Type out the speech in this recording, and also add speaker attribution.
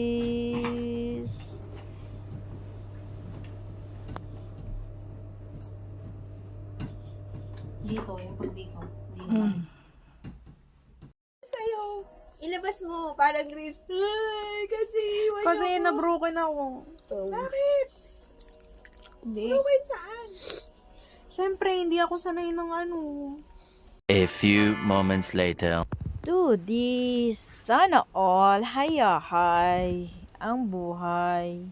Speaker 1: this.
Speaker 2: Dito, yung pag dito. Hindi naman.
Speaker 3: Sa'yo, ilabas mo, parang Grace. Ay, kasi wala
Speaker 1: Kasi
Speaker 3: ko.
Speaker 1: na-broken ako.
Speaker 3: Bakit?
Speaker 1: Hindi.
Speaker 3: Broken saan?
Speaker 1: Siyempre, hindi ako sanay ng ano.
Speaker 4: A few moments later.
Speaker 1: Do this. Sana all. Hayahay. Ang buhay.